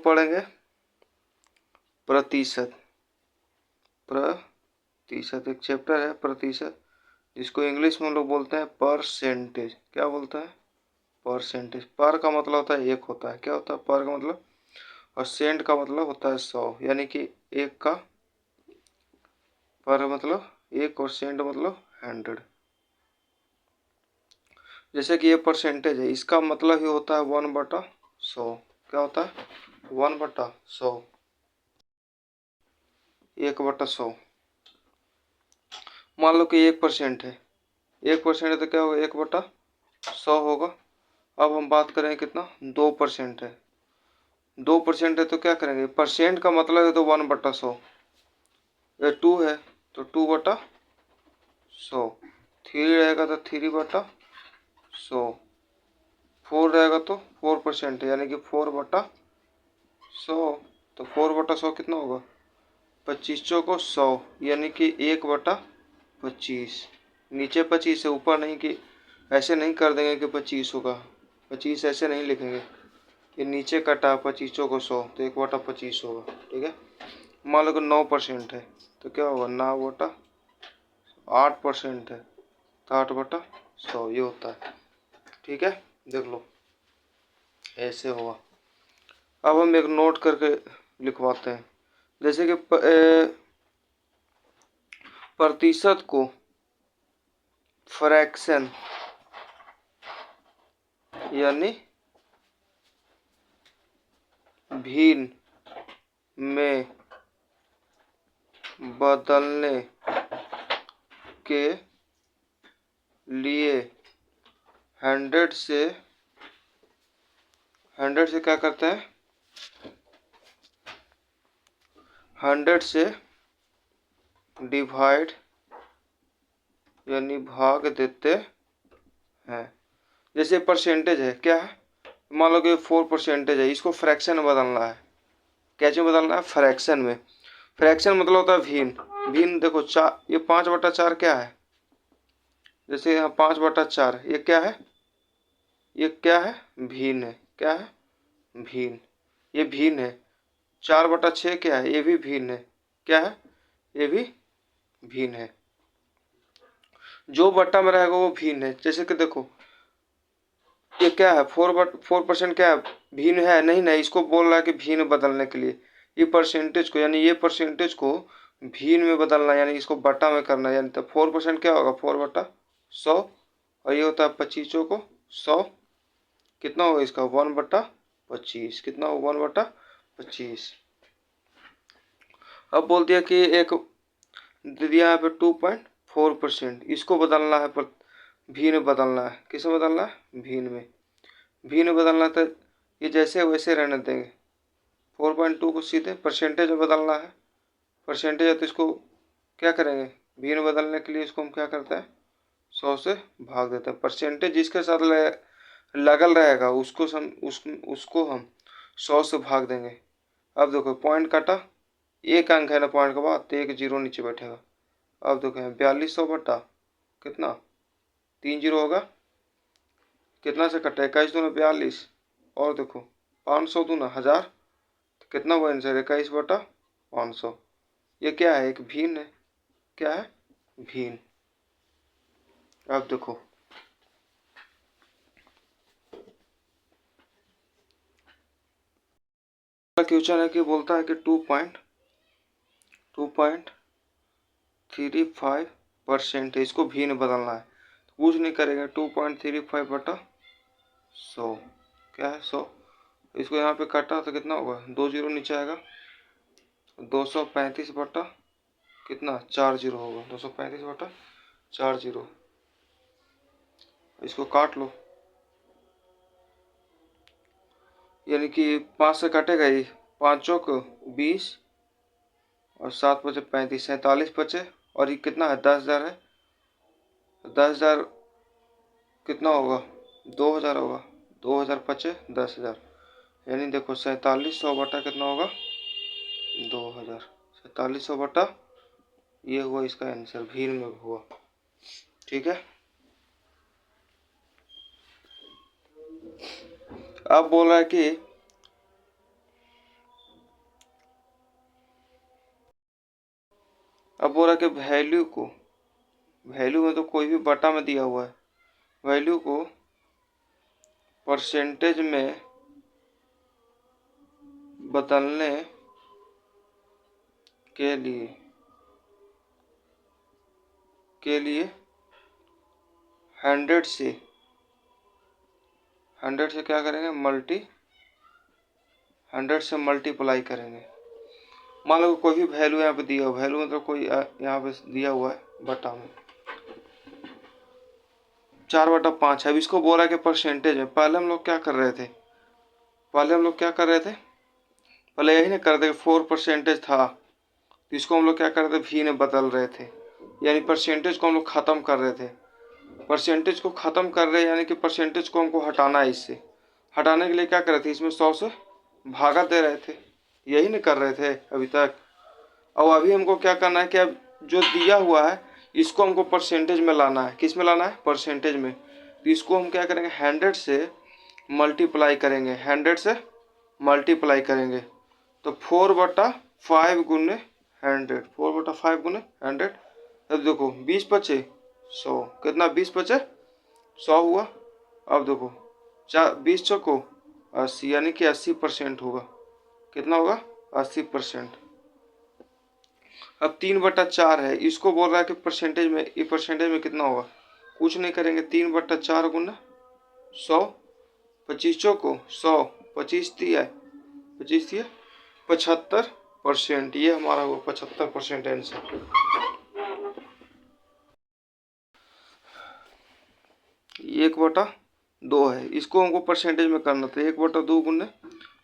लोग पढ़ेंगे प्रतिशत। प्रतिशत एक चैप्टर है प्रतिशत, जिसको इंग्लिश में लोग बोलते हैं परसेंटेज। क्या बोलते हैं? परसेंटेज। पर का मतलब होता है एक होता है, क्या होता है पर का मतलब, और सेंट का मतलब होता है 100, यानी कि एक का पर मतलब एक और सेंट मतलब 100। जैसे कि ये परसेंटेज है, इसका मतलब ही होता है 1/100। क्या होता है? 1/100, 1/100। मान लो कि 1% है, 1% है तो क्या होगा? 1/100 होगा। अब हम बात करें कितना, 2% है, 2% है तो क्या करेंगे? परसेंट का मतलब है तो 1/100, ये 2 है तो 2/100, 3 रहेगा तो 3/100, 4 रहेगा तो 4% है, यानी कि 4/100। तो 4/100 कितना होगा? 25 को 100, यानी कि 1/25। नीचे 25 है, ऊपर नहीं, कि ऐसे नहीं कर देंगे कि 25 होगा, 25 ऐसे नहीं लिखेंगे, ये नीचे कटा 25 को 100 तो 1/25 होगा। ठीक है। मान लो कि 9% है तो क्या होगा? 9/8% है तो 8/100 ये होता है। ठीक है, देख लो ऐसे होगा। अब हम एक नोट करके लिखवाते हैं, जैसे कि प्रतिशत को फ्रैक्शन यानी भिन्न में बदलने के लिए 100 से क्या करते हैं? 100 से डिवाइड यानी भाग देते हैं। जैसे परसेंटेज है, क्या है? मान लो कि 4% है, इसको फ्रैक्शन में बदलना है। कैसे बदलना है? फ्रैक्शन में। फ्रैक्शन मतलब होता है भिन्न। भिन्न देखो, 4, ये 5/4 क्या है? जैसे यहाँ 5/4 ये क्या है? ये क्या है? भिन्न है। क्या है? भिन्न। ये भिन्न है। 4/6 क्या है? ये भी भिन्न है। क्या है? ये भी भिन्न है। जो बट्टा में रहेगा वो भिन्न है। जैसे कि देखो ये क्या है? 4% क्या है? भिन्न है नहीं, नहीं, इसको बोल रहा है कि भिन्न बदलने के लिए ये परसेंटेज को, यानी ये परसेंटेज को भिन्न में बदलना, यानी इसको बट्टा में करना, यानी तो 4% क्या होगा? 4/100, और ये होता है 25 को 100, कितना होगा इसका? 1/25। कितना होगा? 1/25। अब बोल दिया कि एक दे दिया यहाँ पे 2.4%, इसको बदलना है, पर भिन्न बदलना है। किसे बदलना है? भिन्न में। भिन्न बदलना तो ये जैसे वैसे रहने देंगे। 4.2 को सीधे परसेंटेज में बदलना है। परसेंटेज है तो इसको क्या करेंगे? भिन्न बदलने के लिए इसको हम क्या करते हैं? 100 से भाग देते हैं। परसेंटेज जिसके साथ लगल रहेगा उसको हम 100 से भाग देंगे। अब देखो पॉइंट काटा, एक अंक है ना पॉइंट के बाद, तो एक जीरो नीचे बैठेगा। अब देखो 4200 बटा कितना? 3 जीरो होगा, कितना से कटा? 21 दूना 42, और देखो 500 दूना 1000, तो कितना हुआ आंसर? 21/500। ये क्या है? एक भिन्न है। क्या है? भिन्न। अब देखो क्वेश्चन है कि बोलता है कि 2.35% है, इसको भिन्न बदलना है। कुछ नहीं करेंगे, 2.35/100 क्या है? 100। इसको यहाँ पे काटा तो कितना होगा? 2 जीरो नीचे आएगा, 235 बटा कितना? 4 जीरो होगा, 235/4 जीरो। इसको काट लो, यानी कि 5 से कटेगा ही, 5 चौक 20 और 7 बचे 35, 47 बचे, और ये कितना है? 10,000 है। 10,000 कितना होगा? 2,000 होगा, 2,000 बचे 10,000, यानी देखो 4700 बटा कितना होगा? 2,000। 4700 बटा ये हुआ इसका आंसर, भिन्न में हुआ। ठीक है। अब बोल रहा है कि अब बोल रहा कि वैल्यू को, वैल्यू में तो कोई भी बटा में दिया हुआ है, वैल्यू को परसेंटेज में बदलने के लिए 100 से क्या करेंगे, 100 से मल्टीप्लाई करेंगे। मान लो कोई भी वैल्यू यहाँ पे दिया हुआ, वैल्यू मतलब कोई यहाँ पे दिया हुआ है बटा में 4/5 है। अब इसको बोला कि परसेंटेज में, पहले हम लोग क्या कर रहे थे, पहले यही ना कर रहे थे, 4% था, तो इसको हम लोग क्या कर रहे थे, भी में बदल रहे थे, यानी परसेंटेज को हम लोग ख़त्म कर रहे थे। परसेंटेज को ख़त्म कर रहे हैं यानी कि परसेंटेज को हमको हटाना है। इससे हटाने के लिए क्या कर रहे थे, इसमें 100 से भागा दे रहे थे, यही नहीं कर रहे थे अभी तक। और अभी हमको क्या करना है कि अब जो दिया हुआ है इसको हमको परसेंटेज में लाना है। किस में लाना है, परसेंटेज में। तो इसको हम क्या करेंगे, 100 से मल्टीप्लाई करेंगे, 100 से मल्टीप्लाई करेंगे। तो 4/5 गुने 100, 4/5 गुने 100। अब देखो 20 बचे 100, कितना 20 बचे 100 हुआ। अब देखो 20 चौको 80, यानी कि 80% होगा। कितना होगा, 80%। अब 3/4 है, इसको बोल रहा है कि परसेंटेज में, ये परसेंटेज में कितना होगा, कुछ नहीं करेंगे, 3/4 गुना 100, 25 चौको 100, 25 दिया 75%। ये हमारा वो 75% आंसर। 1/2 है, इसको हमको परसेंटेज में करना था। 1/2 गुने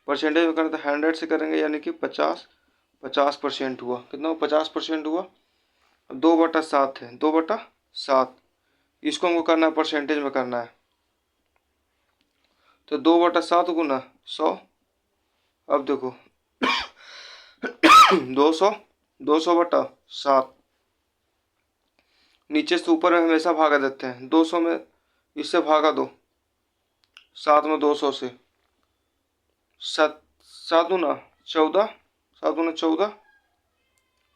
परसेंटेज में करना था, 100 से करेंगे यानी कि 50% हुआ। कितना हुआ, 50% हुआ। 2/7 है, 2/7, इसको हमको करना है परसेंटेज में करना है। तो 2/7 गुना 100। अब देखो 200/7, नीचे से ऊपर में हमेशा भागा देते हैं। 200 में इससे भागा दो, 7 में 200 से, 7 दूना 14, 7 दूना 14,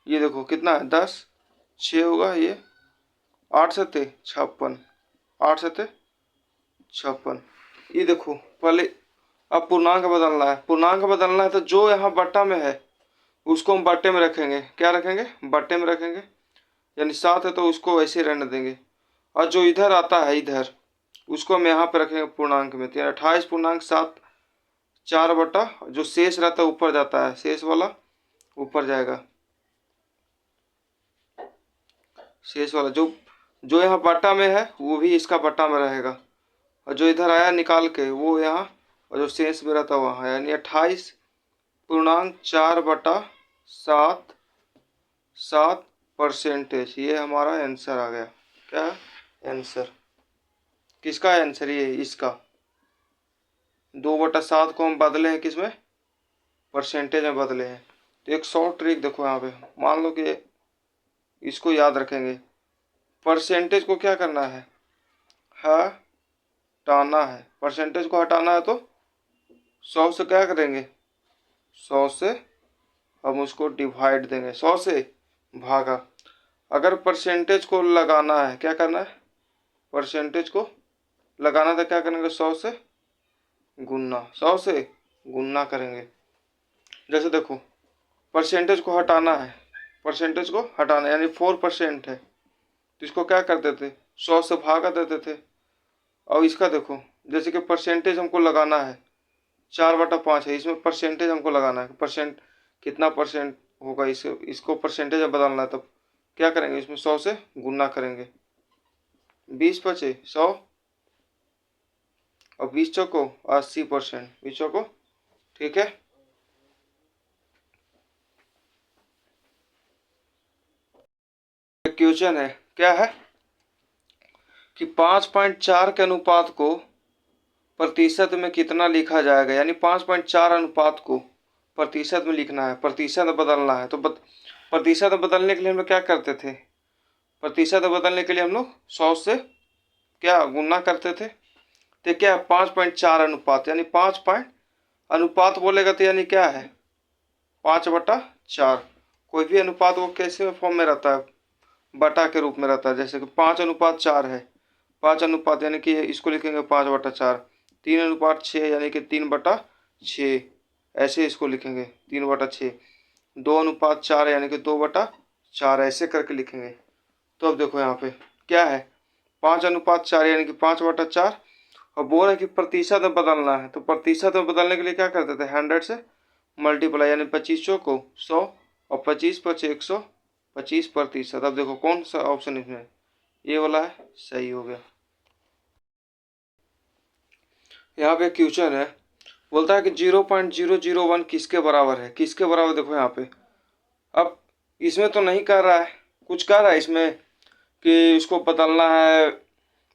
ये देखो कितना है 10, 6 होगा ये, 8 7 56, 8 7 56। ये देखो पहले अब पूर्णांक बदलना है, पूर्णांक बदलना है तो जो यहाँ बट्टा में है उसको हम बट्टे में रखेंगे। क्या रखेंगे, बट्टे में रखेंगे। यानी 7 है तो उसको वैसे रहने देंगे, और जो इधर आता है इधर उसको हम यहाँ पे रखेंगे पूर्णांक में। तो 28.7, 4 बटा जो शेष रहता है ऊपर जाता है, शेष वाला ऊपर जाएगा। शेष वाला जो यहाँ बटा में है वो भी इसका बटा में रहेगा, और जो इधर आया निकाल के वो यहाँ, और जो शेष में रहता है वहाँ, यानी 28.7%। ये हमारा आंसर आ गया। क्या आंसर, किसका आंसर, ये इसका। 2/7 को हम बदले हैं किसमें, परसेंटेज में बदले हैं। तो एक शॉर्ट ट्रिक देखो यहाँ पे, मान लो कि इसको याद रखेंगे, परसेंटेज को क्या करना है, हटाना है। परसेंटेज को हटाना है तो 100 से क्या करेंगे, 100 से हम उसको डिवाइड देंगे, 100 से भागा। अगर परसेंटेज को लगाना है, क्या करना है, परसेंटेज को लगाना था, क्या करेंगे, 100 से गुना, 100 से गुना करेंगे। जैसे देखो परसेंटेज को हटाना है, परसेंटेज को हटाना यानी 4% है, तो इसको क्या करते थे, 100 से भागा देते थे। और इसका देखो जैसे कि परसेंटेज हमको लगाना है, 4/5 है, इसमें परसेंटेज हमको लगाना है, परसेंट कितना परसेंट होगा, इसको परसेंटेज में बदलना है। तब क्या करेंगे, इसमें 100 से गुना करेंगे, 20 बचे 100, और 20 चौको 80%, 20 चौको, ठीक है। क्वेश्चन है, क्या है कि 5.4 के अनुपात को प्रतिशत में कितना लिखा जाएगा, यानी 5.4 अनुपात को प्रतिशत में लिखना है, प्रतिशत बदलना है। तो प्रतिशत बदलने के लिए हम लोग क्या करते थे, प्रतिशत बदलने के लिए हम लोग 100 से क्या गुना करते थे। तो क्या 5.4 अनुपात, यानी 5 पॉइंट अनुपात बोलेगा तो यानी क्या है 5/4। कोई भी अनुपात वो कैसे फॉर्म में रहता है, बटा के रूप में रहता है। जैसे कि 5:4 है, 5 अनुपात यानी कि इसको लिखेंगे 5/4, 3:6 यानी कि 3/6, ऐसे इसको लिखेंगे 3/6, 2:4 यानी कि 2/4, ऐसे करके लिखेंगे। तो अब देखो यहाँ पे क्या है, 5:4 यानी कि 5/4, और बोल रहा है कि प्रतिशत में बदलना है। तो प्रतिशत में बदलने के लिए क्या करते थे, 100 से मल्टीप्लाई, यानी 25 को 100 और 25 × 100, 25%। अब देखो कौन सा ऑप्शन इसमें, ये वाला है, सही हो गया। यहाँ पे क्वेश्चन है, बोलता है कि 0.001 किसके बराबर है, किसके बराबर। देखो यहाँ पे अब इसमें तो नहीं कर रहा है, कुछ कर रहा है इसमें कि इसको बदलना है,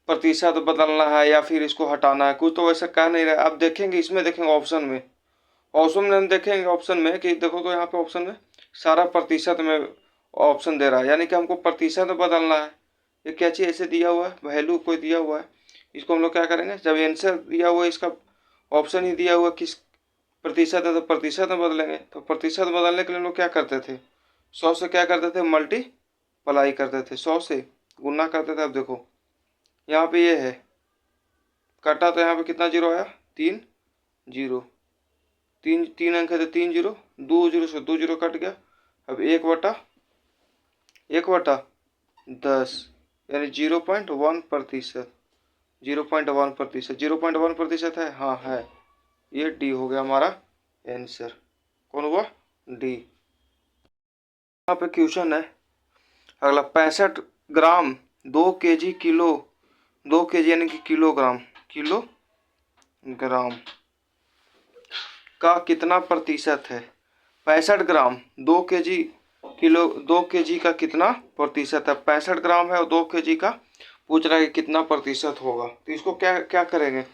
प्रतिशत बदलना है या फिर इसको हटाना है, कुछ तो वैसा कह नहीं रहा है। अब देखेंगे इसमें, देखेंगे ऑप्शन में, ऑप्शन में हम देखेंगे ऑप्शन में कि देखो तो यहाँ पे ऑप्शन में सारा प्रतिशत में ऑप्शन दे रहा है, यानी कि हमको प्रतिशत में बदलना है। ये क्या चीज़ ऐसे दिया हुआ है, वैल्यू कोई दिया हुआ है, इसको हम लोग क्या करेंगे, जब आंसर दिया हुआ है, इसका ऑप्शन ही दिया हुआ किस प्रतिशत है, तो प्रतिशत में बदलेंगे। तो प्रतिशत बदलने के लिए हम लोग क्या करते थे, 100 से क्या करते थे, मल्टीप्लाई करते थे, 100 से गुना करते थे। अब देखो यहाँ पे ये है, कटा तो यहाँ पे कितना जीरो आया, 3 जीरो, 3 अंक है तो 3 जीरो, 2 जीरो से 2 जीरो कट गया। अब 1/10 यानी 0.1%, 0.1%, 0.1% है, हाँ है, ये डी हो गया हमारा आंसर। कौन हुआ, डी। यहाँ पे क्वेश्चन है अगला, 65 ग्राम 2 kg किलो, 2 kg यानी कि किलोग्राम, किलोग्राम का कितना प्रतिशत है। 65 ग्राम 2 kg किलो, 2 kg का कितना प्रतिशत है, 65 ग्राम है और 2 kg का पूछ रहा है कि कितना प्रतिशत होगा। तो इसको क्या क्या करेंगे,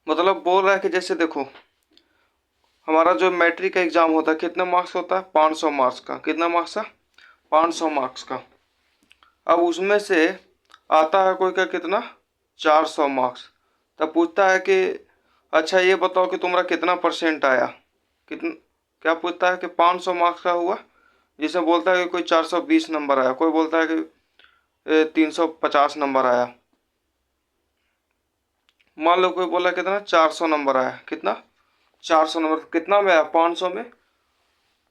मतलब बोल रहा है कि जैसे देखो हमारा जो मैट्रिक का एग्जाम होता है कितने मार्क्स होता है, 500 मार्क्स का, कितना मार्क्स का, 500 मार्क्स का। अब उसमें से आता है कोई का कितना, 400 मार्क्स। तब पूछता है कि अच्छा ये बताओ कि तुम्हारा कितना परसेंट आया, कितना, क्या पूछता है कि 500 मार्क्स का हुआ, जिसे बोलता है कि कोई 420 नंबर आया, कोई बोलता है कि 350 नंबर आया। मान लो कोई बोला कितना 400 नंबर आया, कितना 400 नंबर, कितना में आया 500 में।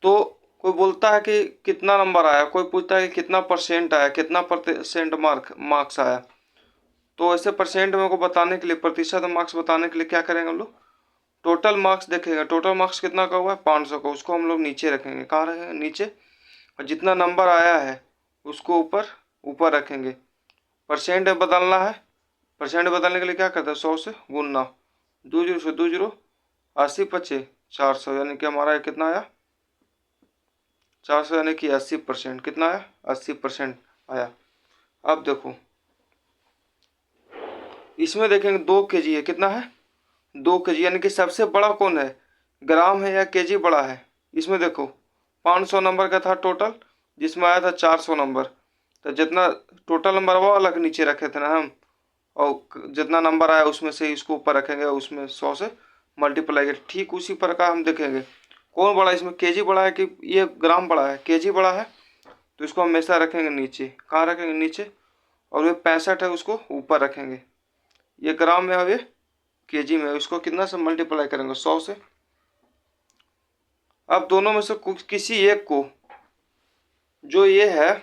तो कोई बोलता है कि कितना नंबर आया, कोई पूछता है कि कितना परसेंट आया, कितना परसेंट मार्क्स आया। तो ऐसे परसेंट में को बताने के लिए, प्रतिशत मार्क्स बताने के लिए क्या करेंगे हम लोग, टोटल मार्क्स देखेंगे, टोटल मार्क्स कितना का हुआ है 500 का, उसको हम लोग नीचे रखेंगे, कहाँ रखेंगे, नीचे, और जितना नंबर आया है उसको ऊपर ऊपर रखेंगे। परसेंट बदलना है, परसेंट बदलने के लिए क्या करते हैं, 100 से गुनना, 2 जीरो से 2 जीरो, 80 पचे 400, यानी कि हमारा कितना आया 400, यानी कि 80%, कितना आया 80% आया। अब देखो इसमें देखेंगे 2 kg है, कितना है 2 kg, यानी कि सबसे बड़ा कौन है, ग्राम है या केजी बड़ा है। इसमें देखो 500 नंबर का था टोटल, जिसमें आया था 400 नंबर, तो जितना टोटल नंबर वो अलग नीचे रखे थे ना हम, और जितना नंबर आया उसमें से इसको ऊपर रखेंगे, उसमें 100 से मल्टीप्लाई करें। ठीक उसी प्रकार हम देखेंगे कौन बड़ा है, इसमें केजी बड़ा है कि ये ग्राम बड़ा है, केजी बड़ा है, तो इसको हमेशा रखेंगे नीचे, कहाँ रखेंगे नीचे, और ये 65 है उसको ऊपर रखेंगे। ये ग्राम में है, ये केजी में, उसको कितना से मल्टीप्लाई करेंगे 100 से। अब दोनों में से किसी एक को, जो ये है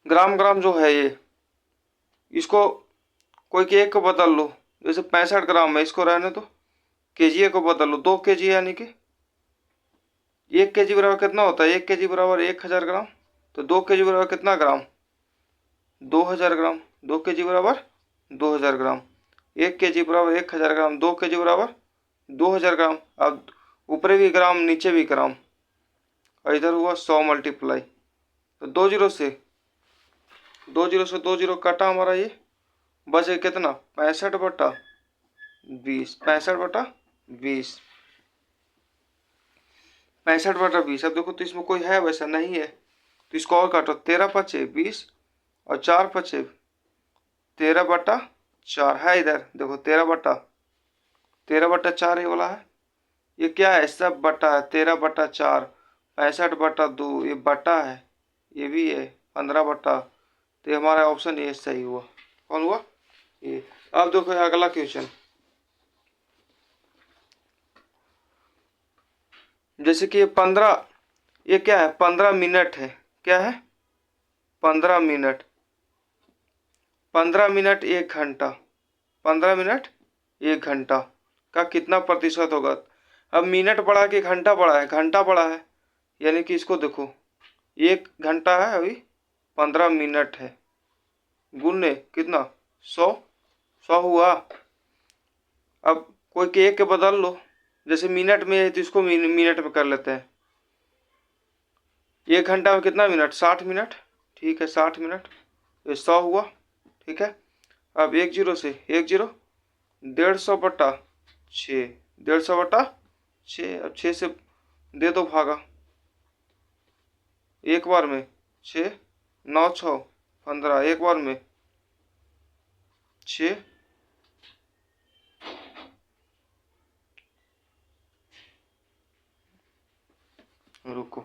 ग्राम ग्राम जो है ये, इसको कोई के एक को बदल लो, जैसे 65 ग्राम है, इसको रहने दो, केजी को बदल लो, 2 kg यानी कि 1 kg बराबर कितना होता है, 1 kg बराबर 1000 ग्राम, तो 2 kg बराबर कितना ग्राम, 2000 ग्राम, 2 kg बराबर 2000 ग्राम, 1 kg बराबर 1000 ग्राम, 2 kg बराबर 2000 ग्राम। अब ऊपर भी ग्राम नीचे भी ग्राम, और इधर हुआ 100 मल्टीप्लाई, तो 2 जीरो काटा हमारा, ये बचे कितना 65/20, 65/20, 65/20। अब देखो तो इसमें कोई है वैसा नहीं है, तो इसको और काटो, 13×5 = 20 और 4×5 = 13/4 है, इधर देखो 13/4 ये वाला है, ये क्या है, सब बटा है, 13/4, 65/2, ये बटा है, ये भी है 15/। तो ये हमारा ऑप्शन ये सही हुआ। कौन हुआ? ये। अब देखो अगला क्वेश्चन, जैसे कि ये 15, ये क्या है, 15 मिनट है, क्या है, 15 मिनट, 15 मिनट 1 घंटा, 15 मिनट 1 घंटा का कितना प्रतिशत होगा? अब मिनट बढ़ा के घंटा बढ़ा है, घंटा बढ़ा है, यानी कि इसको देखो, 1 घंटा है अभी, 15 मिनट है, गुने कितना, 100, 100 हुआ। अब कोई के एक के बदल लो, जैसे मिनट में है तो इसको मिनट में कर लेते हैं। 1 घंटा में कितना मिनट, 60 मिनट, ठीक है 60 मिनट, ये 100 हुआ, ठीक है। अब 1 0 से 1 0, 150/6, 150/6, अब 6 से दे दो भागा, एक बार में 6, 9 6 15, एक बार में 6, रुको,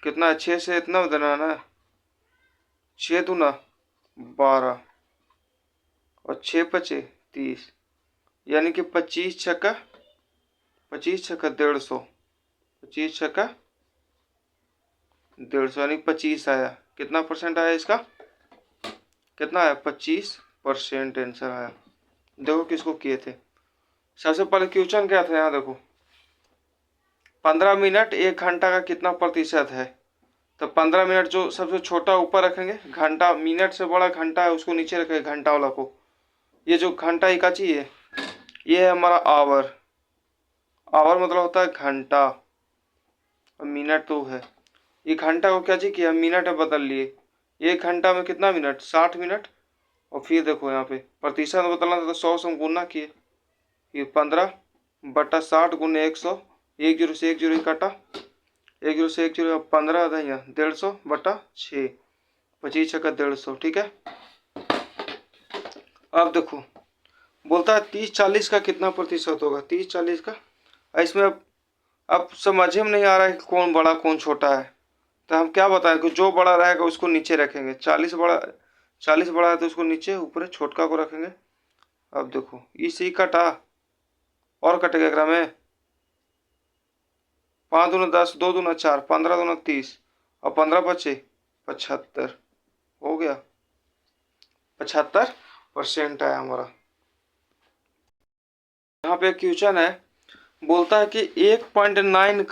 कितना है, 6 से इतना देना है ना, 6 दूना 12 और 6 5 30, यानी कि 25 छक्का 25 छक्का 150, 25 छक्का 150, यानी 25 आया। कितना परसेंट आया इसका, कितना आया, 25% आंसर आया। देखो किसको किए थे। सबसे पहले क्वेश्चन क्या था, यहाँ देखो, 15 मिनट 1 घंटा का कितना प्रतिशत है। तो 15 मिनट जो सबसे छोटा ऊपर रखेंगे, घंटा मिनट से बड़ा घंटा है उसको नीचे रखेंगे, घंटा वाला को। ये जो घंटा ही का चाहिए, ये है हमारा आवर, आवर मतलब होता है घंटा, और मिनट तो है, ये घंटा को क्या चाहिए किया, मिनट में बदल लिए। 1 घंटा में कितना मिनट, 60 मिनट, और फिर देखो यहाँ पे प्रतिशत बदलना था तो 100 से हम गुना किए, ये 15/60 गुने 100, 1 0 से 1 0 काटा, 1 0 से 1 0, 15 था यहाँ, 150/6, 25 छक्का 150, ठीक है। अब देखो बोलता है 30 40 का कितना प्रतिशत होगा, 30 40 का। इसमें अब समझ में नहीं आ रहा है कि कौन बड़ा कौन छोटा है, तो हम क्या बताएं कि जो बड़ा रहेगा उसको नीचे रखेंगे, 40 बड़ा है तो उसको नीचे, ऊपर छोटका को रखेंगे। अब देखो इसी कटा, और कटेगा ग्राम में, 5 दूना 10, 2 दूना 4, 15 दूना 30, और 15 5 75, हो गया, 75% आया हमारा। यहाँ पे क्वेश्चन है, बोलता है कि 1.9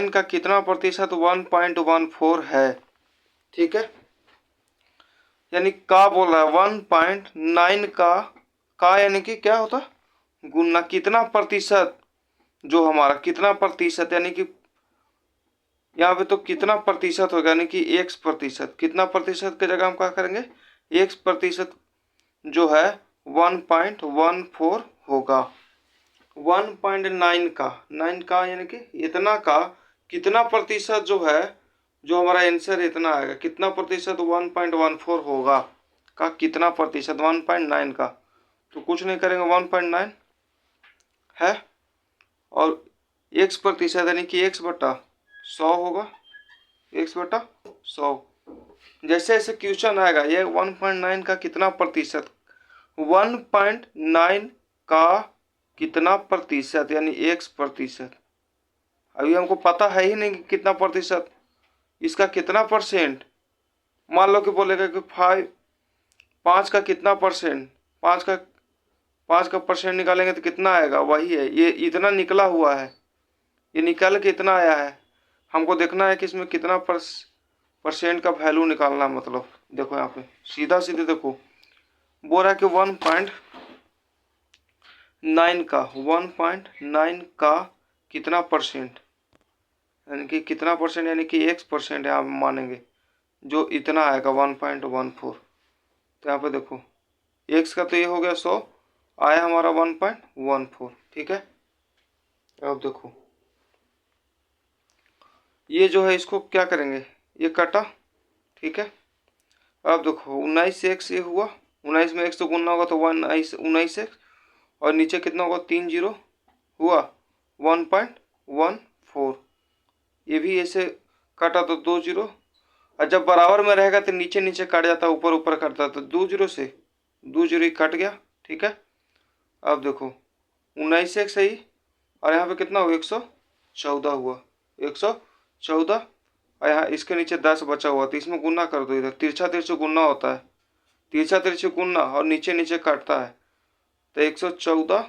का कितना प्रतिशत 1.14 है, ठीक है। यानी का बोल रहा है 1.9 का यानी कि क्या होता, गुना कितना प्रतिशत, जो हमारा कितना प्रतिशत, यानी कि यहाँ पे तो कितना प्रतिशत होगा, यानी कि x%, कितना प्रतिशत की जगह हम क्या करेंगे, x% जो है 1.14 होगा। 1.9 का, 9 का यानी कि इतना का कितना प्रतिशत जो है, जो हमारा आंसर इतना आएगा, कितना प्रतिशत 1.14 होगा का कितना प्रतिशत 1.9 का, तो कुछ नहीं करेंगे, 1.9 है, और x% यानी कि x/100 होगा, x/100। जैसे जैसे क्वेश्चन आएगा ये 1.9 का कितना प्रतिशत, 1.9 का कितना प्रतिशत यानी x%, अभी हमको पता है ही नहीं कि कितना प्रतिशत, इसका कितना परसेंट, मान लो कि बोलेगा कि 5 का कितना परसेंट, 5 का परसेंट निकालेंगे तो कितना आएगा, वही है, ये इतना निकला हुआ है, ये निकल के इतना आया है, हमको देखना है कि इसमें कितना परसेंट का वैल्यू निकालना, मतलब देखो यहाँ पे सीधा सीधे देखो, बोल रहा है कि 1.9 का कितना परसेंट, यानी कि कितना परसेंट, यानी कि x% यहाँ मानेंगे, जो इतना आएगा 1.14। तो यहाँ पे देखो x का तो ये हो गया 100, आया हमारा 1.14, ठीक है। अब देखो ये जो है इसको क्या करेंगे, ये कटा, ठीक है। अब देखो 19 से x ये हुआ, 19 में x तो गुना होगा तो 19 19x, और नीचे कितना होगा, 3 जीरो हुआ 1.14। ये भी ऐसे काटा तो 2 जीरो, और जब बराबर में रहेगा तो नीचे नीचे कट जाता, ऊपर ऊपर कटता, तो 2 जीरो से 2 जीरो ही कट गया। ठीक है, अब देखो 19 एक सही, और यहाँ पे कितना हुआ, 114 हुआ, 114। और यहाँ इसके नीचे 10 बचा हुआ, तो इसमें गुना कर दो, इधर तिरछा तिरछा गुना होता है, तिरछा तिरछा गुना और नीचे नीचे काटता है। तो 114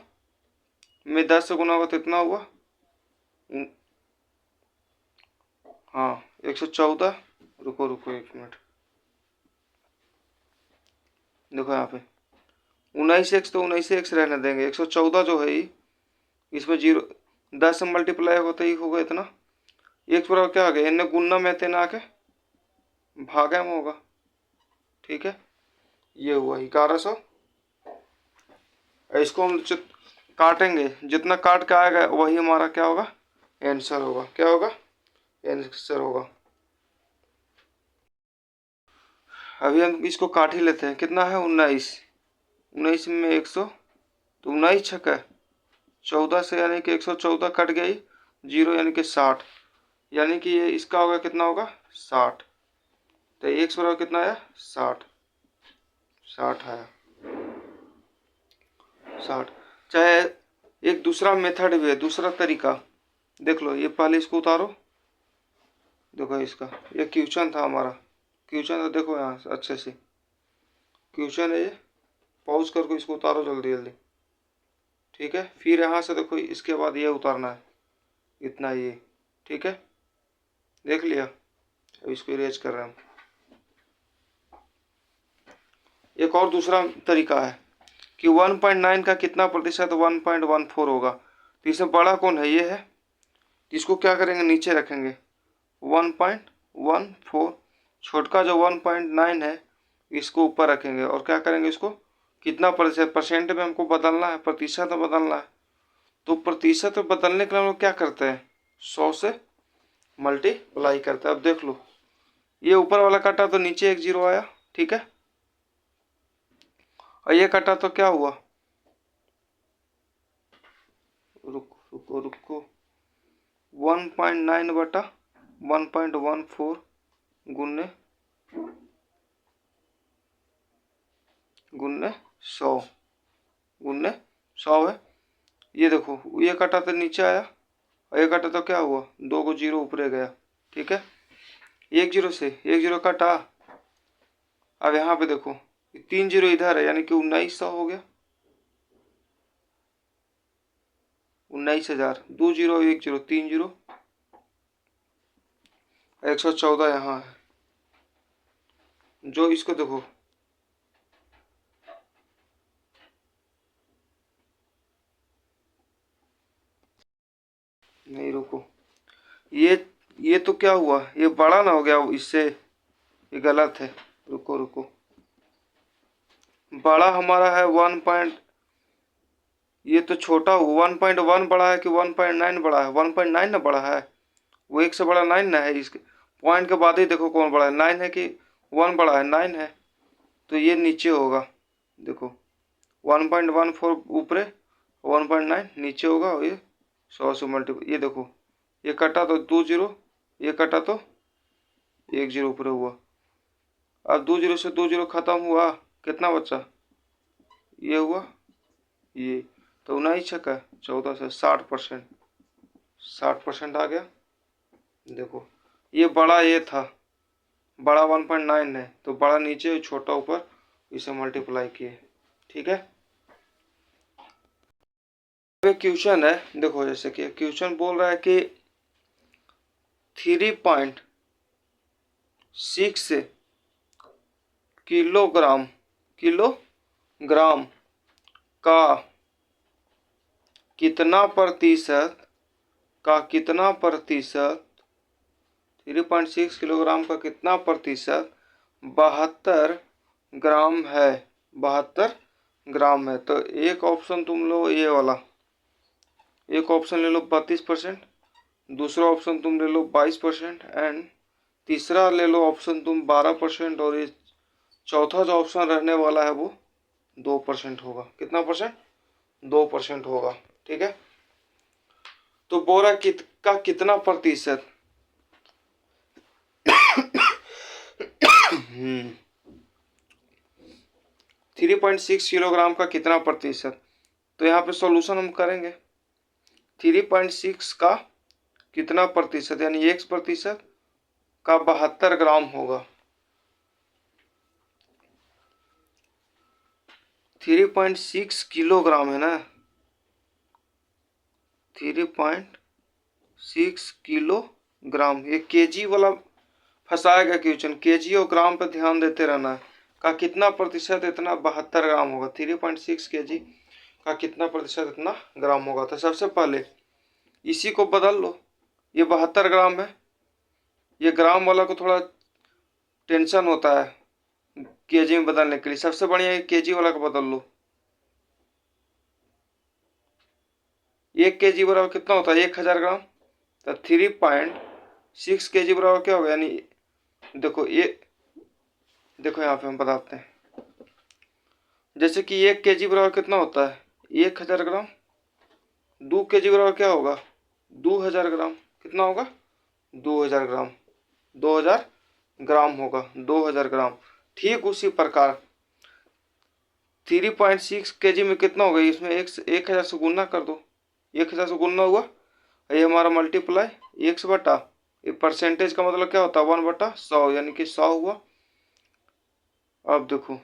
में 10 से गुना होगा तो इतना हुआ, हाँ 114। रुको रुको 1 मिनट, देखो यहाँ पे 19x, तो 19x रहने देंगे, 114 जो है इसमें जीरो 10 से मल्टीप्लाई होता ही होगा इतना, एक बराबर क्या आ गया, इन्हें गुना में तेना आके भागा में होगा। ठीक है, ये हुआ 1100। इसको हम काटेंगे, जितना काट के आएगा वही हमारा क्या होगा, आंसर होगा। क्या होगा, आंसर होगा। अभी हम इसको काट ही लेते हैं, कितना है 19, 19 में 100, तो 19 छक्का 14 से, यानी कि 114 कट गई, जीरो यानी कि 60, यानी कि ये इसका होगा कितना होगा 60। तो एक बराबर कितना आया 60, 60 आया 60। चाहे एक दूसरा मेथड भी है, दूसरा तरीका देख लो, ये पहले इसको उतारो, देखो इसका, ये क्वेश्चन था हमारा, क्वेश्चन तो देखो यहाँ अच्छे से क्वेश्चन है ये, पॉज करके इसको उतारो जल्दी जल्दी। ठीक है, फिर यहाँ से देखो इसके बाद ये उतारना है, इतना ये। ठीक है, देख लिया, अब इसको इरेज कर रहे हैं हम। एक और दूसरा तरीका है कि 1.9 का कितना प्रतिशत 1.14 होगा, तो इसमें बड़ा कौन है, ये है, इसको क्या करेंगे, नीचे रखेंगे 1.14, छोटका जो 1.9 है इसको ऊपर रखेंगे, और क्या करेंगे, इसको कितना प्रतिशत, परसेंट में हमको बदलना है, प्रतिशत में बदलना है, तो प्रतिशत में बदलने के लिए हम लोग क्या करते हैं, 100 से मल्टीप्लाई करते हैं। अब देख लो, ये ऊपर वाला काटा तो नीचे 1 जीरो आया। ठीक है, और ये काटा तो क्या हुआ, रुको रुको रुको, 1.9 बटा 1.14 गुन्ने 100 गुन्ने 100 है। ये देखो, ये काटा तो नीचे आया, और ये काटा तो क्या हुआ, 2 को जीरो ऊपर गया। ठीक है, 1 जीरो से 1 जीरो काटा, अब यहाँ पे देखो 3 जीरो इधर है, यानी कि 1900 हो गया, 19,000, 2 जीरो 1 जीरो 3 जीरो, 114 यहाँ है, जो इसको देखो, नहीं रुको, ये तो क्या हुआ, ये बड़ा ना हो गया इससे, ये गलत है, रुको रुको, बड़ा हमारा है 1. ये तो छोटा हुआ 1.1 बड़ा है कि 1.9 बड़ा है, 1.9 ना बड़ा है, वो एक से बड़ा 9 ना है, इसके पॉइंट के बाद ही देखो कौन बड़ा है, 9 है कि 1 बड़ा है, 9 है, तो ये नीचे होगा। देखो 1.14 ऊपरे, 1.9 नीचे होगा, और ये 100 से मल्टीप्लाई, ये देखो ये कटा तो 2 जीरो, ये कटा तो 1 जीरो ऊपर हुआ, अब 2 जीरो से 2 जीरो खत्म हुआ, कितना बचा, ये हुआ ये, तो 19 छक्का 14 से 60%, 60% आ गया। देखो ये बड़ा, ये था बड़ा 1.9 है, तो बड़ा नीचे छोटा ऊपर, इसे मल्टीप्लाई किए। ठीक है, क्वेश्चन है, देखो जैसे कि क्वेश्चन बोल रहा है कि 3.6 किलोग्राम का कितना प्रतिशत 3.6 किलोग्राम का कितना प्रतिशत 72 ग्राम है, 72 ग्राम है। तो एक ऑप्शन तुम लो ये वाला, एक ऑप्शन ले लो 32%, दूसरा ऑप्शन तुम ले लो 22%, एंड तीसरा ले लो ऑप्शन तुम 12%, और ये चौथा जो ऑप्शन रहने वाला है वो 2% होगा। कितना परसेंट, 2% होगा। ठीक है, तो बोरा का कितना प्रतिशत 3.6 किलोग्राम का कितना प्रतिशत, तो यहाँ पे सॉल्यूशन हम करेंगे। 3.6 का कितना प्रतिशत यानी 1% का 72 ग्राम होगा। 3.6 किलोग्राम है ना, 3.6 किलोग्राम। ये केजी वाला फंसाएगा क्वेश्चन, केजी और ग्राम पे ध्यान देते रहना है। का कितना प्रतिशत इतना 72 ग्राम होगा। 3.6 केजी का कितना प्रतिशत इतना ग्राम होगा। तो सबसे पहले इसी को बदल लो, ये 72 ग्राम है, ये ग्राम वाला को थोड़ा टेंशन होता है केजी में बदलने के लिए। सबसे बढ़िया ये केजी वाला को बदल लो। 1 केजी बराबर कितना होता है 1000 ग्राम। तो 3.6 केजी बराबर क्या होगा, यानी देखो ये देखो यहाँ पे हम बताते हैं। जैसे कि 1 केजी बराबर कितना होता है 1000 ग्राम। 2 केजी बराबर क्या होगा 2000 ग्राम। कितना होगा 2000 ग्राम। 2000 ग्राम होगा 2000 ग्राम। ठीक उसी प्रकार 3.6 केजी में कितना होगा, इसमें 1000 से गुना कर दो। 1000 से गुना हुआ, ये हमारा मल्टीप्लाई 1 बटा, ये परसेंटेज का मतलब क्या होता है 1/100, यानी कि 100 हुआ। अब देखो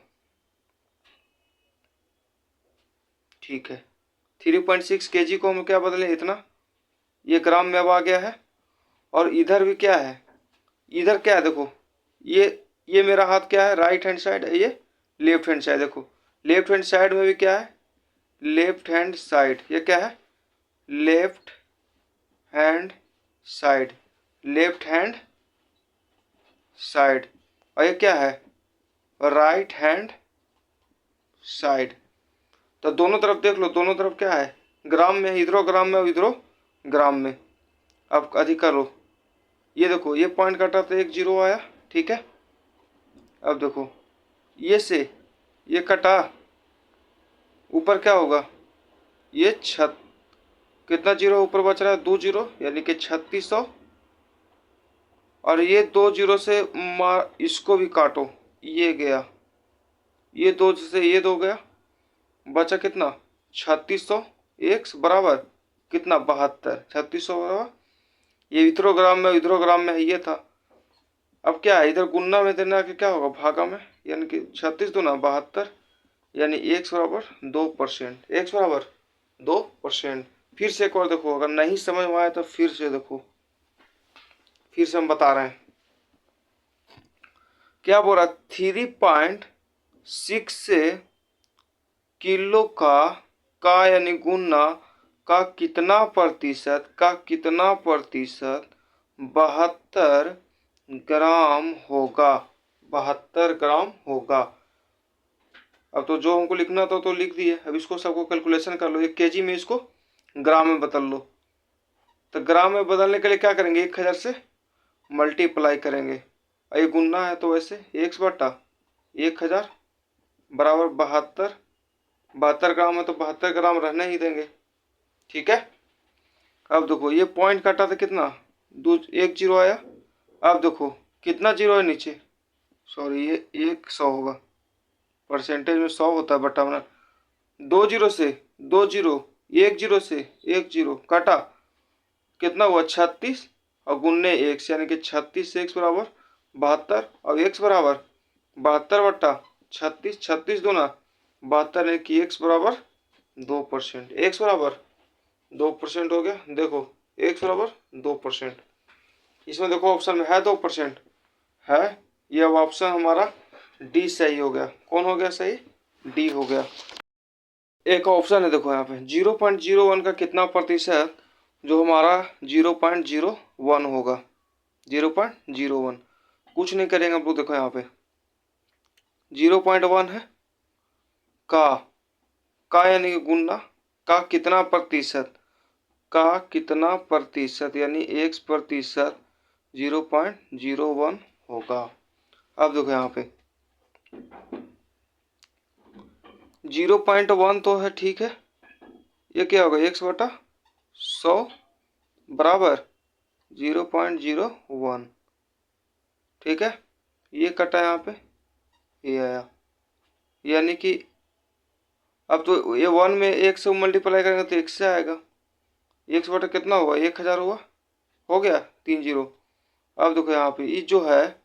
ठीक है, 3.6 केजी को हम क्या बदले इतना, ये ग्राम में अब आ गया है। और इधर भी क्या है, इधर क्या है देखो, ये मेरा हाथ क्या है राइट हैंड साइड है, ये लेफ्ट हैंड साइड। देखो लेफ्ट हैंड साइड में भी क्या है, लेफ्ट हैंड साइड, ये क्या है left hand side, left hand side. और ये क्या है राइट हैंड साइड। तो दोनों तरफ देख लो, दोनों तरफ क्या है ग्राम में, इधरो ग्राम में इधरो ग्राम में। अब अधिक करो, ये देखो ये पॉइंट कटा तो 1 0 आया। ठीक है, अब देखो ये से ये कटा, ऊपर क्या होगा ये कितना जीरो ऊपर बच रहा है 2 0, यानी कि 3600। और ये 2 0 से इसको भी काटो, ये गया, ये 2 से ये 2 गया, बचा कितना 3600। एक बराबर कितना 72, 3600 बराबर, ये इधरोग्राम में इधरोग्राम में ये था। अब क्या है इधर गुन्ना में देना कि क्या होगा भागा में, यानी कि 36 दूना 72, यानी x बराबर 2%। x बराबर 2%। फिर से एक और देखो, अगर नहीं समझ में आए तो फिर से देखो, फिर से हम बता रहे हैं क्या बोल रहा। 3.6 से किलो का यानी गुना का कितना प्रतिशत 72 ग्राम होगा। 72 ग्राम होगा। अब तो जो हमको लिखना था तो लिख दिए, अब इसको सबको कैलकुलेशन कर लो। 1 केजी में इसको ग्राम में बदल लो। तो ग्राम में बदलने के लिए क्या करेंगे 1000 से मल्टीप्लाई करेंगे, और ये गुना है तो वैसे 1 बटा 1000 बराबर 72। 72 ग्राम है तो 72 ग्राम रहने ही देंगे। ठीक है, अब देखो ये पॉइंट काटा था कितना 1 0 आया। अब देखो कितना जीरो है नीचे, सॉरी ये 100 होगा, परसेंटेज में 100 होता है बटा बना। 2 0 से 2 0, 1 0 से 1 0 काटा, कितना हुआ 36 और गुन्ने 1 से, यानी कि 36 से x बराबर 72 और x बराबर 72 बटा 36, 36 दूना 72, यानी कि x बराबर 2%। x बराबर 2% हो गया। देखो x बराबर 2%। इसमें देखो ऑप्शन में है 2% है, ये अब ऑप्शन हमारा डी सही हो गया। कौन हो गया सही, डी हो गया। एक ऑप्शन है देखो यहाँ पे 0.01 का कितना प्रतिशत, जो हमारा 0.01 होगा। 0.01 कुछ नहीं करेंगे हम लोग। देखो यहाँ पे 0.1 है, का यानी कि गुना का कितना प्रतिशत, यानी 1% 0.01 होगा। अब देखो यहाँ पे 0.1 तो है ठीक है, ये क्या होगा, 100/100 बराबर 0.01। ठीक है, ये कटा यहाँ पे, ये आया, यानी कि अब तो ये 1 में 1 से मल्टीप्लाई करेंगे तो 1 से आएगा। 100 कितना हुआ, 1000 हुआ, हो गया 3 जीरो। अब देखो यहाँ पे ये जो है,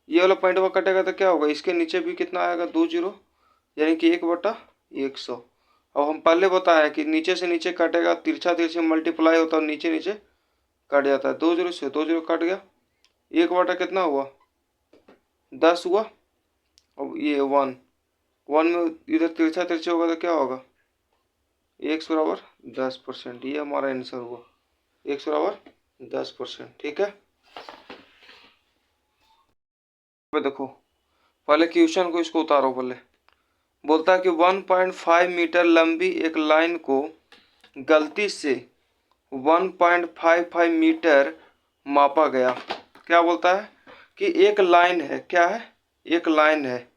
ये वाला पॉइंट वहाँ कटेगा तो क्या होगा, इसके नीचे भी कितना आएगा, 2 जीरो, यानी कि 1/100। अब हम पहले बताया कि नीचे से नीचे कटेगा, तिरछा तिरछे मल्टीप्लाई होता है, नीचे नीचे कट जाता है। 2 जीरो से 2 जीरो कट गया, 1 कितना हुआ, 10 हुआ। अब ये 1 1 में इधर तिरछा तिरछा होगा तो क्या होगा, 100/10%। ये हमारा आंसर हुआ, 100/10%। ठीक है, देखो पहले क्वेश्चन को, इसको उतारो पहले। बोलता है कि 1.5 मीटर लंबी एक लाइन को गलती से 1.55 मीटर मापा गया। क्या बोलता है कि एक लाइन है, क्या है, एक लाइन है,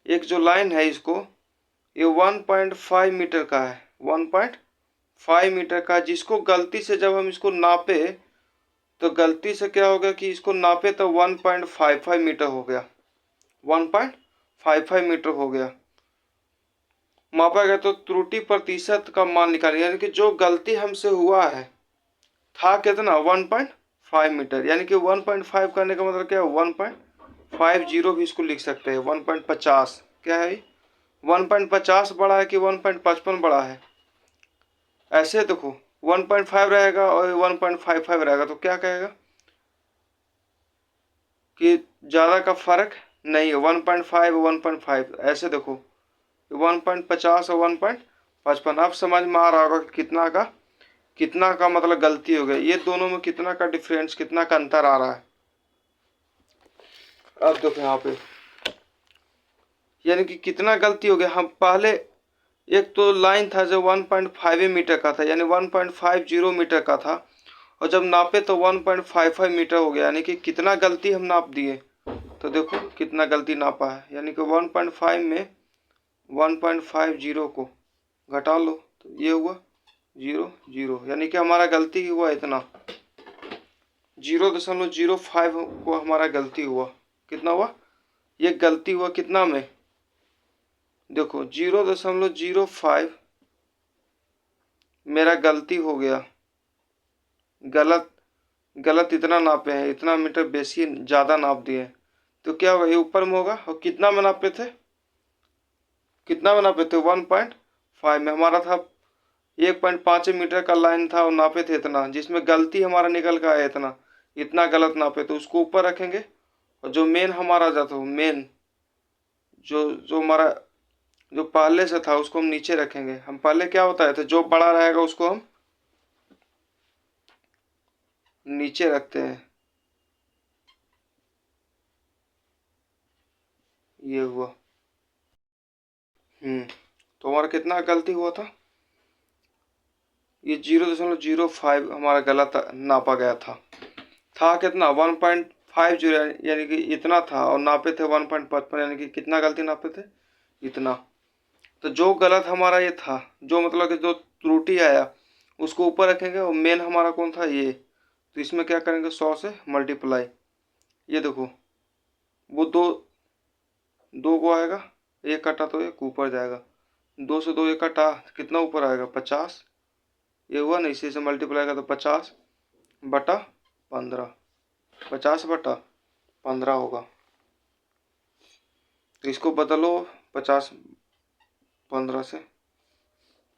एक जो लाइन है इसको, ये 1.5 मीटर का है, 1.5 मीटर का, जिसको गलती से जब हम इसको नापे तो गलती से क्या हो गया कि इसको नापे तो 1.55 मीटर हो गया, 1.55 मीटर हो गया। मापा गया तो त्रुटि प्रतिशत का मान निकालें, यानी कि जो गलती हमसे हुआ है था कितना, 1.5 मीटर, यानी कि 1.5 करने का मतलब क्या है, 1.50 भी इसको लिख सकते हैं, 1.50। क्या है, 1.50 बड़ा है कि 1.55 बड़ा है। ऐसे देखो 1.5 रहेगा और 1.55 रहेगा तो क्या कहेगा कि ज़्यादा का फर्क नहीं है, 1.5 1.5। ऐसे देखो 1.50 और 1.55। अब समझ में आ रहा होगा कि कितना का मतलब गलती हो गई, ये दोनों में कितना का डिफरेंस, कितना का अंतर आ रहा है। अब देखो यहाँ पे, यानी कि कितना गलती हो गया। हम पहले एक तो लाइन था जो 1.5 मीटर का था, यानी 1.50 मीटर का था, और जब नापे तो 1.55 मीटर हो गया, यानी कि कितना गलती हम नाप दिए। तो देखो कितना गलती नापा है, यानी कि 1.5 में 1.50 को घटा लो तो ये हुआ 0 0, यानी कि हमारा गलती हुआ इतना, 0.05 को हमारा गलती हुआ। कितना हुआ, ये गलती हुआ कितना में, देखो 0.05 मेरा गलती हो गया, गलत गलत इतना नापे हैं, इतना मीटर बेसी ज़्यादा नाप दिए, तो क्या होगा, ये ऊपर में होगा। और कितना में नापे थे, कितना में नापे थे, 1.5 में हमारा था, 1.5 मीटर का लाइन था और नापे थे इतना, जिसमें गलती हमारा निकल का आया इतना, इतना गलत नापे तो उसको ऊपर रखेंगे। और जो मेन हमारा जाता हो, मेन जो जो हमारा जो पहले से था उसको हम नीचे रखेंगे। हम पहले क्या बताए थे, जो बड़ा रहेगा उसको हम नीचे रखते हैं। ये हुआ, तो हमारा कितना गलती हुआ ये 0.05 हमारा गलत नापा गया था कितना, 1.50, यानी कि इतना था, और नापे थे 1.55, यानी कि कितना गलती नापे थे, इतना। तो जो गलत हमारा ये था, जो मतलब कि जो त्रुटि आया उसको ऊपर रखेंगे, और मेन हमारा कौन था, ये, तो इसमें क्या करेंगे, 100 से मल्टीप्लाई। ये देखो वो दो को आएगा, एक कटा तो एक ऊपर जाएगा, 2 से 2 एक कटा, कितना ऊपर आएगा, 50। ये हुआ ना, इसी से मल्टीप्लाई का तो 50/15, 50/15 होगा। तो इसको बदलो 50/15 से,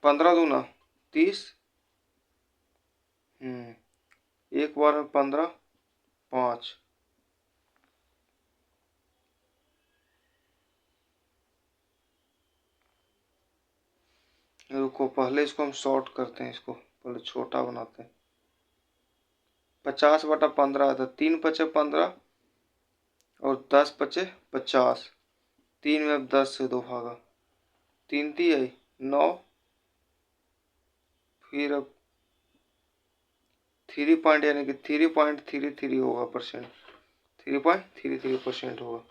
15×2 = 30, एक बार में 15 5। रुको पहले इसको हम शॉर्ट करते हैं, इसको पहले छोटा बनाते हैं। 50/15 था, 3×5 = 15 और 10×5 = 50। 3 में अब 10 से 2 भागा, 3 3 9, फिर अब 3 पॉइंट, यानी कि 3.33 होगा परसेंट, 3.33% होगा।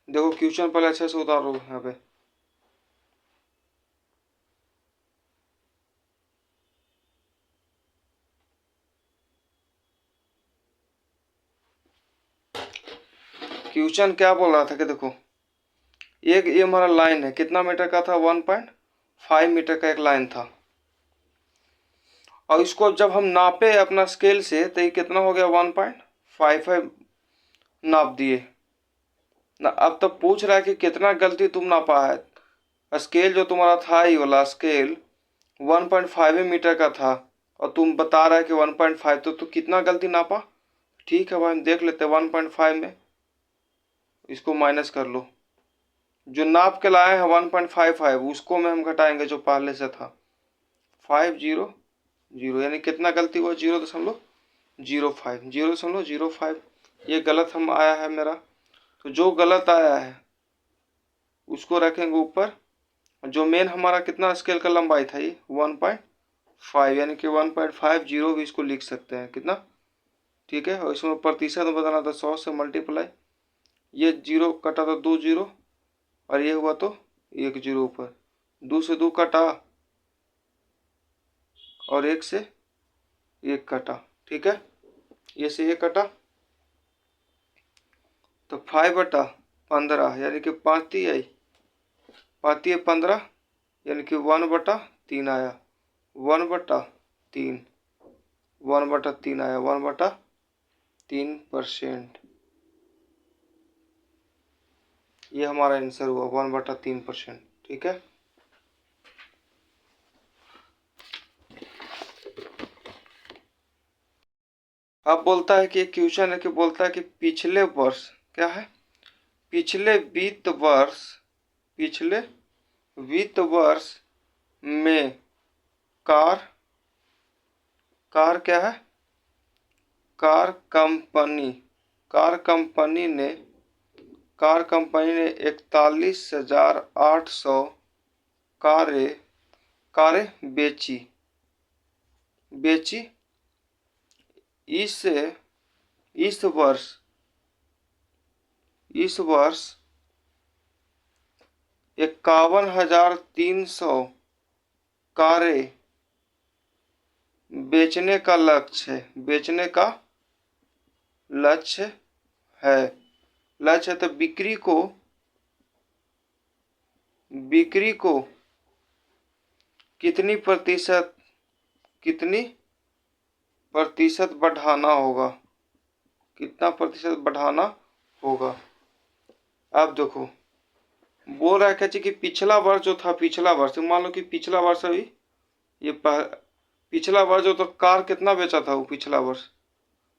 देखो क्वेश्चन पहले अच्छे से उतारो यहाँ पे। क्वेश्चन क्या बोल रहा था कि देखो एक ये हमारा लाइन है, कितना मीटर का था, 1.5 मीटर का एक लाइन था, और इसको जब हम नापे अपना स्केल से तो ये कितना हो गया, 1.55 नाप दिए ना। अब तब पूछ रहा है कि कितना गलती तुम नापा है। स्केल जो तुम्हारा था, ये वाला स्केल 1.5 मीटर का था, और तुम बता रहा है कि 1.5, तो कितना गलती नापा। ठीक है भाई, हम देख लेते हैं 1.5 में इसको माइनस कर लो। जो नाप के लाए हैं 1.55 उसको में हम घटाएंगे जो पहले से था 500, यानी कितना गलती हुआ, 0.05, 0.05। ये गलत हम आया है मेरा, तो जो गलत आया है उसको रखेंगे ऊपर। जो मेन हमारा कितना स्केल का लंबाई था, ये 1.5, यानी कि 1.50 भी इसको लिख सकते हैं कितना। ठीक है, और इसमें प्रतिशत बताना था 100 से मल्टीप्लाई, ये जीरो कटा तो 2 जीरो, और ये हुआ तो 1 जीरो ऊपर, 2 से 2 कटा, और 1 से 1 कटा। ठीक है, ये से 1 कटा, तो 5/15, यानी कि 5 आई, 5×15, यानी कि 1/3 आया, 1/3, 1/3 आया, 1/3%। ये हमारा आंसर हुआ 1/3%। ठीक है, अब बोलता है कि एक क्वेश्चन है कि बोलता है कि पिछले वर्ष, क्या है, पिछले वित्त वर्ष में कार कार क्या है, कार कंपनी ने 41,800 कारें बेची। इस वर्ष 51,300 कारें बेचने का लक्ष्य है। तो बिक्री को कितनी प्रतिशत बढ़ाना होगा, कितना प्रतिशत बढ़ाना होगा। अब देखो बोल रहा है कि पिछला वर्ष जो था, पिछला वर्ष मान लो कि पिछला वर्ष अभी ये पिछला वर्ष जो तो कार कितना बेचा था, वो पिछला वर्ष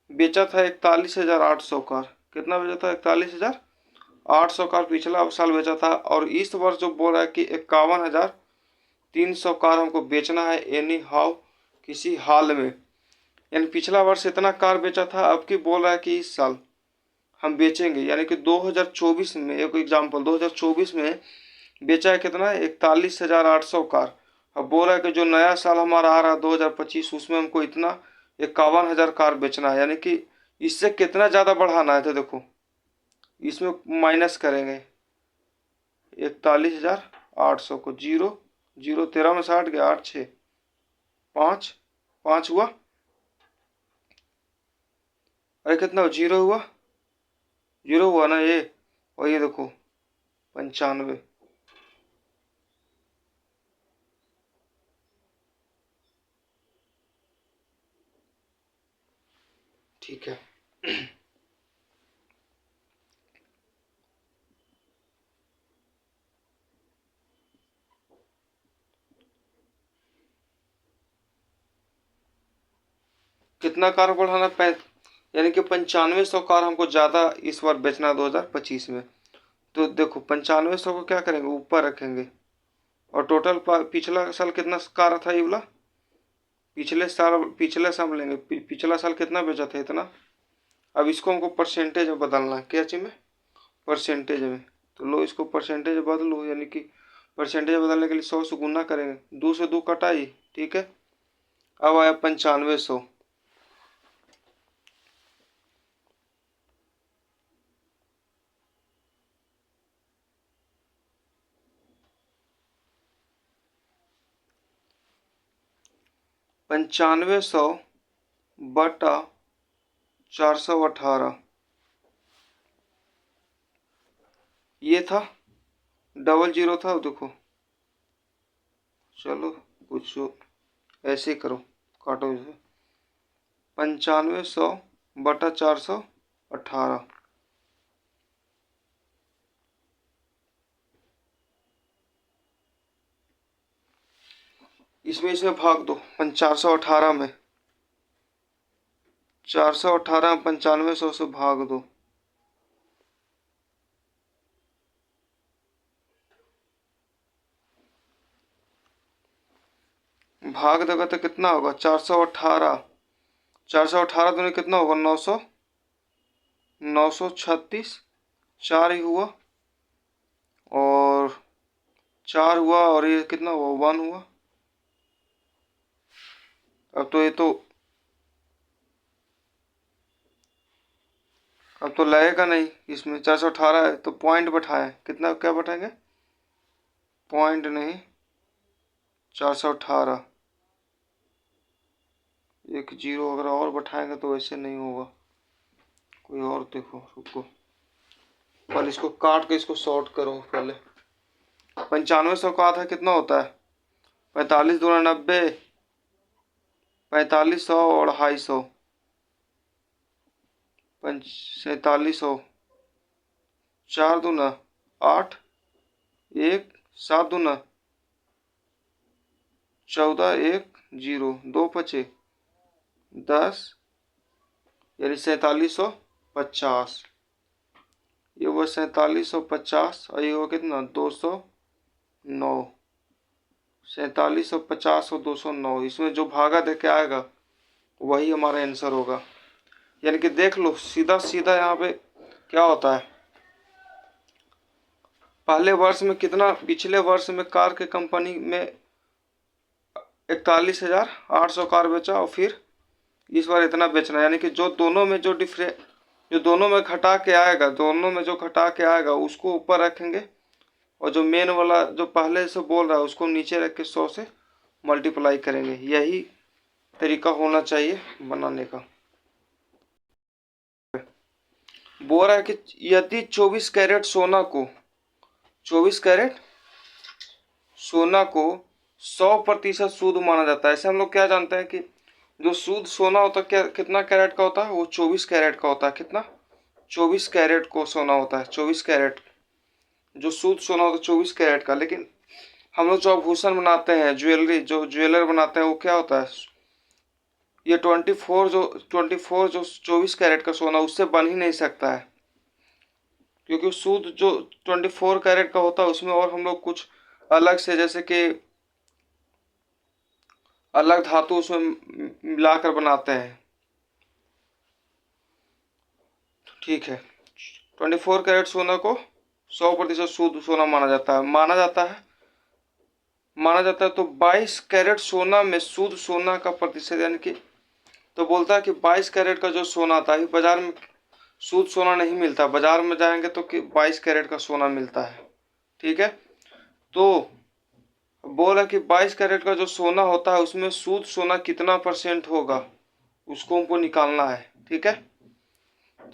बेचा था 41,800 कार। कितना बेचा था, 41,800 कार पिछला साल बेचा था। और इस वर्ष जो बोल रहा है कि 51,300 कार हमको बेचना है, एनी हाउ, किसी हाल में। यानी पिछला वर्ष इतना कार बेचा था, अब की बोल रहा है कि इस साल हम बेचेंगे, यानी कि 2024 में, एक एग्जाम्पल 2024 में बेचा है कितना, 41,800 कार। अब बोल रहा है कि जो नया साल हमारा आ रहा है 2025, उसमें हमको इतना 51,000 कार बेचना है, यानी कि इससे कितना ज़्यादा बढ़ाना है। तो देखो इसमें माइनस करेंगे 41,800 को, 0 0 13 में 60 गया, 8 6 5 5 हुआ, अरे कितना, 0 हुआ ना ये, और ये देखो 95। ठीक है, कितना कार बढ़ाना, यानी कि 9500 कार हमको ज़्यादा इस बार बेचना 2025 में। तो देखो 9500 को क्या करेंगे, ऊपर रखेंगे, और टोटल पिछला साल कितना कार था ये वाला, पिछले साल लेंगे, पिछला साल कितना बेचा था, इतना। अब इसको हमको परसेंटेज में बदलना है, क्या चीज़ में, परसेंटेज में। तो लो इसको परसेंटेज बदलो, यानी कि परसेंटेज बदलने के लिए 100 से गुना करेंगे, 2 से 2 कटाई। ठीक है, अब आया 9500। पंचानवे सौ बटा 418, ये था, डबल जीरो था, देखो। चलो कुछ ऐसे ही करो, काटो इसे। 9500 बटा 418। इसमें भाग दो 418 में, 418 9500 से भाग दो। भाग देगा तो कितना होगा? 418, 418 दूनी कितना होगा? 900, 936, 4 ही हुआ, और 4 हुआ, और ये कितना हुआ? 1 हुआ। अब तो ये तो, अब तो लगेगा नहीं इसमें। 418 है तो पॉइंट बैठाए, कितना क्या बैठाएंगे? पॉइंट नहीं, 418। एक जीरो अगर और बैठाएंगे तो वैसे नहीं होगा। कोई और देखो, रुको, पहले इसको काट के इसको सॉर्ट करो पहले। 9500 का आधा कितना होता है? 45 दूना 90, 4500 और 250, 4700, 4 दूना 8, 1 7 दूना 14, 1 0, 2 पचे 10, यानी 4750। ये हुआ 4750, और ये हुआ कितना? 209। 4750 और 209, इसमें जो भागा दे के आएगा वही हमारा आंसर होगा। यानी कि देख लो, सीधा सीधा यहाँ पे क्या होता है। पहले वर्ष में कितना, पिछले वर्ष में कार के कंपनी में 41,800 कार बेचा, और फिर इस बार इतना बेचना। यानी कि जो दोनों में जो जो दोनों में घटा के आएगा, दोनों में जो घटा के आएगा उसको ऊपर रखेंगे, और जो मेन वाला जो पहले से बोल रहा है उसको नीचे रख के 100 से मल्टीप्लाई करेंगे। यही तरीका होना चाहिए बनाने का। बोल रहा है कि यदि 24 कैरेट सोना को, 24 कैरेट सोना को 100% शुद्ध माना जाता है। ऐसे हम लोग क्या जानते हैं कि जो शुद्ध सोना होता है, क्या कितना कैरेट का होता है? वो 24 कैरेट का होता है। कितना? 24 कैरेट को सोना होता है। 24 कैरेट जो शुद्ध सोना होता है, 24 कैरेट का। लेकिन हम लोग जो आभूषण बनाते हैं, ज्वेलरी, जो ज्वेलर बनाते हैं, वो क्या होता है? ये 24 जो 24 कैरेट का सोना उससे बन ही नहीं सकता है, क्योंकि शुद्ध जो 24 कैरेट का होता है उसमें और हम लोग कुछ अलग से, जैसे कि अलग धातु उसमें मिलाकर बनाते हैं। ठीक है, 24 कैरेट सोना को 100% शुद्ध सोना माना जाता है। तो 22 कैरेट सोना में शुद्ध सोना का प्रतिशत, यानी कि तो बोलता है कि 22 कैरेट का जो सोना था, बाजार में शुद्ध सोना नहीं मिलता। बाजार में जाएंगे तो कि 22 कैरेट का सोना मिलता है। ठीक है, तो बोला कि 22 कैरेट का जो सोना होता है उसमें शुद्ध सोना कितना % होगा, उसको हमको निकालना है। ठीक है,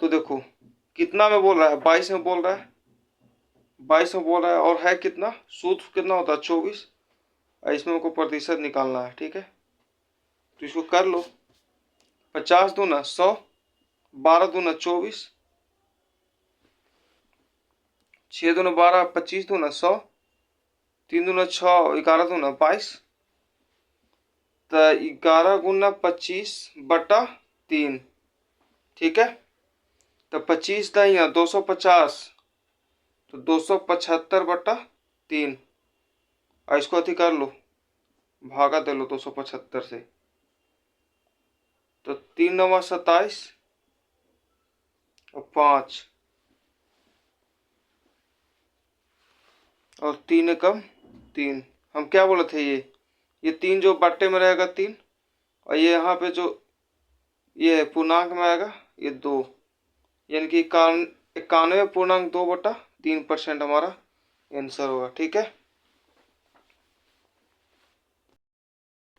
तो देखो कितना में बोल रहा है? 22 में बोल रहा है, 22 में बोल रहा है, और है कितना? शुद्ध कितना होता है? 24, और इसमें हमको प्रतिशत निकालना है। ठीक है, तो इसको कर लो। 50 दूना 100, 12 दूना 24, 6 दूना 12, 25 दूना 100, 3 दूना 6, 11 दूना 22, तो 11 गुना 25 बटा 3। ठीक है, तो 25 दहिया 250, तो 275 बटा 3, और इसको अति कर लो, भागा दे लो 275 से, तो 3 9 27 और 5, और 3 एकम 3। हम क्या बोले थे? ये 3 जो बट्टे में रहेगा 3, और ये यहाँ पे जो ये पूर्णांक में आएगा ये 2, यानी कि 91.2 बटा 3% हमारा आंसर होगा। ठीक है,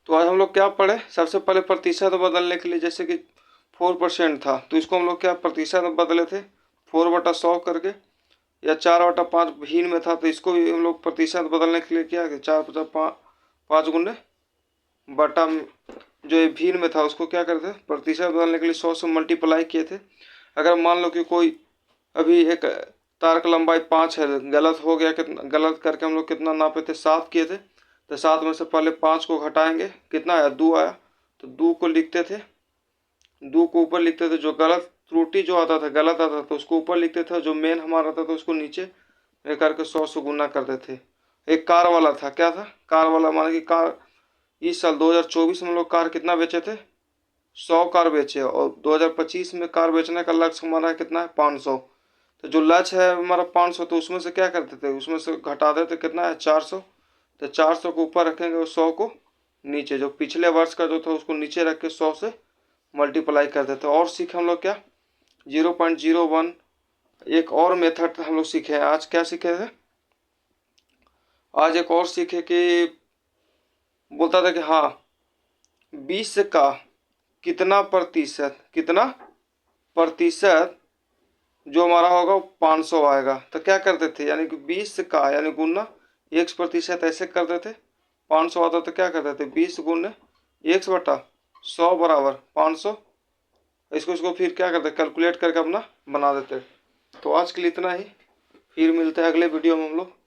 तो आज हम लोग क्या पढ़े? सबसे पहले प्रतिशत बदलने के लिए, जैसे कि 4% था, तो इसको हम लोग क्या प्रतिशत में बदले थे? 4/100 करके। या 4/5 भिन्न में था, तो इसको भी हम लोग प्रतिशत बदलने के लिए क्या किया, 4/5 गुने बटा जो ये भिन्न में था उसको क्या करते थे, प्रतिशत बदलने के लिए 100 से मल्टीप्लाई किए थे। अगर मान लो कि कोई अभी एक तार की लंबाई 5 है, गलत हो गया, कितना गलत करके हम लोग कितना नापे थे, 7 किए थे, तो 7 में से पहले 5 को घटाएंगे, कितना आया, 2 आया, तो 2 को लिखते थे, 2 को ऊपर लिखते थे, जो गलत त्रुटि जो आता था, गलत आता था तो उसको ऊपर लिखते थे, जो मेन हमारा आता था उसको नीचे करके 100 से गुना करते थे। एक कार वाला था, क्या था, कार वाला, माना कि कार इस साल 2024 में हम लोग कार कितना बेचे थे, 100 कार बेचे, और 2025 में कार बेचने का लक्ष्य हमारा कितना है, 500। तो जो लक्ष्य है हमारा 500, तो उसमें से क्या करते थे, उसमें से घटा देते, कितना है, 400। तो 400 को ऊपर रखेंगे और 100 को नीचे, जो पिछले वर्ष का जो था उसको नीचे रख के 100 से मल्टीप्लाई कर देते। और सीखे हम लोग क्या, 0.01 एक और मेथड हम लोग सीखे हैं। आज क्या सीखे थे, आज एक और सीखे कि बोलता था कि हाँ 20 का कितना प्रतिशत, कितना प्रतिशत जो हमारा होगा वो 500 आएगा। तो क्या करते थे, यानी कि 20 का यानी गुना 1% ऐसे करते थे, 500 आता तो क्या करते थे, 20 गुने 100 बराबर 500। इसको फिर क्या करते, कैलकुलेट करके अपना बना देते। तो आज के लिए इतना ही, फिर मिलते हैं अगले वीडियो में हम लोग।